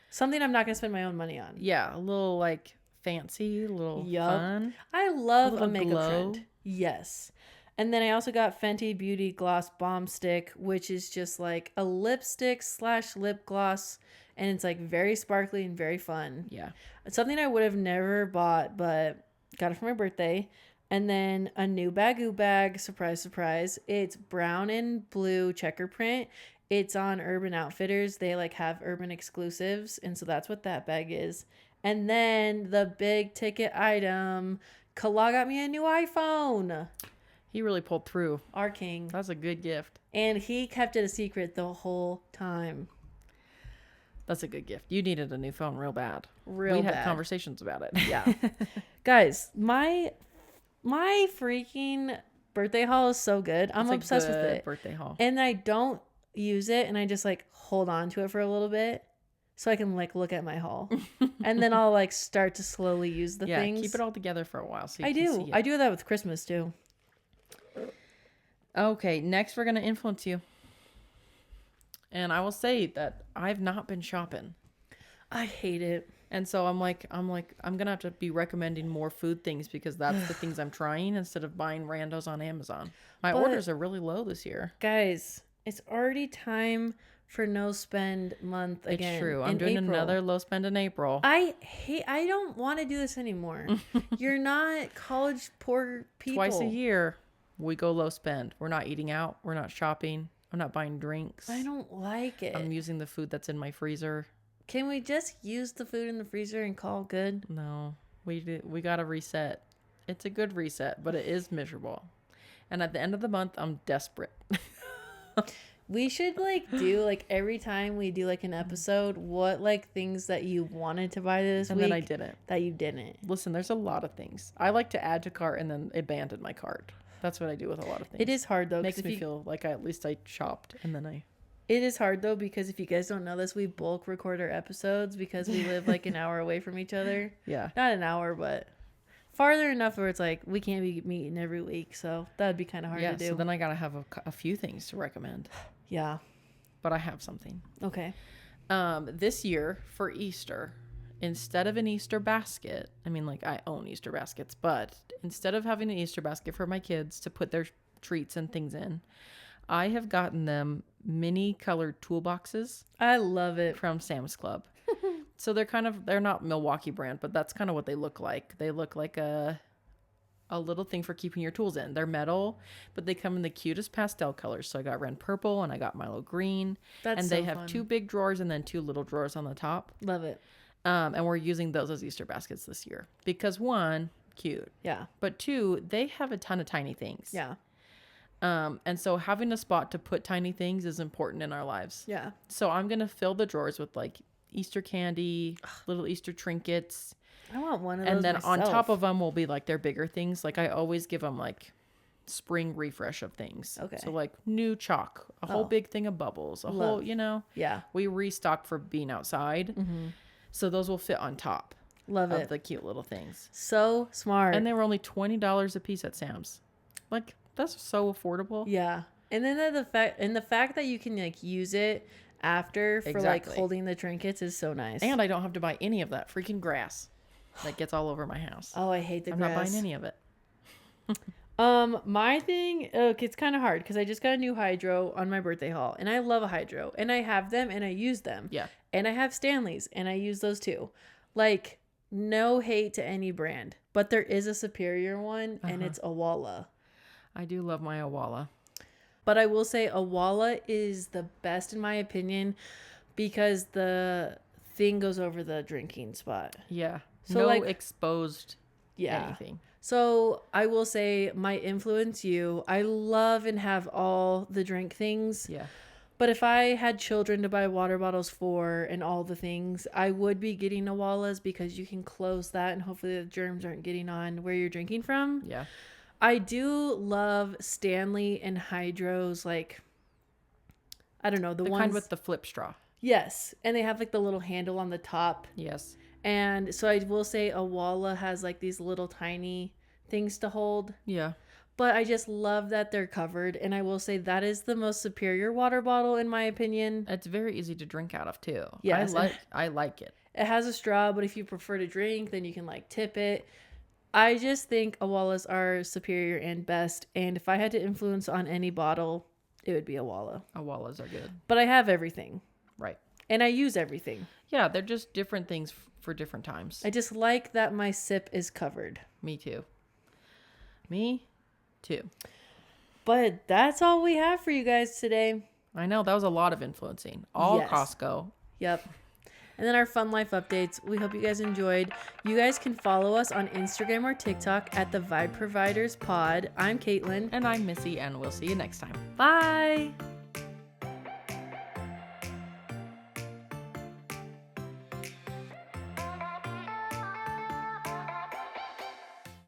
something I'm not going to spend my own money on. Yeah, a little like fancy, a little fun. I love a makeup trend. Yes. And then I also got Fenty Beauty Gloss Balm Stick, which is just like a lipstick / lip gloss. And it's like very sparkly and very fun. Yeah. It's something I would have never bought, but got it for my birthday. And then a new Bagoo bag. Surprise, surprise. It's brown and blue checker print. It's on Urban Outfitters. They like have urban exclusives. And so that's what that bag is. And then the big ticket item, Kala got me a new iPhone. He really pulled through. Our king. That's a good gift. And he kept it a secret the whole time. That's a good gift. You needed a new phone real bad. We had conversations about it. Yeah. Guys, my freaking birthday haul is so good. I'm obsessed with it. Birthday haul. And I don't use it, and I just like hold on to it for a little bit so I can like look at my haul. And then I'll like start to slowly use the things. Keep it all together for a while so you can see it. I do that with Christmas too. Okay, next we're going to influence you. And I will say that I've not been shopping. I hate it. And so I'm going to have to be recommending more food things because that's the things I'm trying instead of buying randos on Amazon. My orders are really low this year. Guys, it's already time for no spend month again. It's true. I'm doing another low spend in April. I don't want to do this anymore. You're not college poor people. Twice a year, we go low spend. We're not eating out. We're not shopping. I'm not buying drinks. I don't like it. I'm using the food that's in my freezer. Can we just use the food in the freezer and call good? No, we got to reset. It's a good reset, but it is miserable. And at the end of the month, I'm desperate. We should like do like every time we do like an episode, what like things that you wanted to buy this week. And then I didn't. That you didn't. Listen, there's a lot of things. I like to add to cart and then abandon my cart. That's what I do with a lot of things. It is hard though. Makes me feel like at least I shopped and then I... It is hard though because if you guys don't know this, we bulk record our episodes because we live like an hour away from each other. Yeah. Not an hour, but farther enough where it's like we can't be meeting every week. So that'd be kind of hard to do. So then I got to have a few things to recommend. Yeah. But I have something. Okay. This year for Easter, instead of an Easter basket, I mean, like I own Easter baskets, but instead of having an Easter basket for my kids to put their treats and things in, I have gotten them mini colored toolboxes. I love it. From Sam's Club. So they're not Milwaukee brand, but that's kind of what they look like. They look like a little thing for keeping your tools in. They're metal, but they come in the cutest pastel colors. So I got Ren Purple and I got Milo Green. And they have 2 big drawers and then 2 little drawers on the top. Love it. And we're using those as Easter baskets this year. Because 1, cute. Yeah. But 2, they have a ton of tiny things. Yeah. And so having a spot to put tiny things is important in our lives. Yeah. So I'm going to fill the drawers with like Easter candy, little Easter trinkets. I want one of those. And then myself. On top of them will be like their bigger things. Like I always give them like spring refresh of things. Okay. So like new chalk, a whole big thing of bubbles, whole, Yeah. We restock for being outside. Mm-hmm. So those will fit on top. Love it. Of the cute little things. So smart. And they were only $20 a piece at Sam's. Like that's so affordable. Yeah. And then the fact that you can like use it after for like holding the trinkets is so nice. And I don't have to buy any of that freaking grass that gets all over my house. Oh, I hate the grass. I'm not buying any of it. My thing, okay, it's kind of hard because I just got a new hydro on my birthday haul, and I love a hydro, and I have them and I use them. Yeah. And I have Stanleys and I use those too. Like, no hate to any brand, but there is a superior one, and it's Awala. I do love my Awala. But I will say Awala is the best in my opinion because the thing goes over the drinking spot. Yeah. So no like, exposed anything. So I will say my influence you. I love and have all the drink things. Yeah. But if I had children to buy water bottles for and all the things, I would be getting Awalas because you can close that and hopefully the germs aren't getting on where you're drinking from. Yeah. I do love Stanley and Hydros, like, I don't know, the ones kind with the flip straw. Yes. And they have like the little handle on the top. Yes. And so I will say Awala has like these little tiny things to hold. Yeah. But I just love that they're covered. And I will say that is the most superior water bottle in my opinion. It's very easy to drink out of too. Yes. I like it. It has a straw, but if you prefer to drink, then you can like tip it. I just think Awalas are superior and best. And if I had to influence on any bottle, it would be Awala. Awalas are good. But I have everything. Right. And I use everything. Yeah, they're just different things for different times. I just like that my sip is covered. Me too. Me too. But that's all we have for you guys today. I know, that was a lot of influencing. All yes. Costco. Yep. And then our fun life updates. We hope you guys enjoyed. You guys can follow us on Instagram or TikTok at the Vibe Providers Pod. I'm Kaitlyn. And I'm Missy, and we'll see you next time. Bye.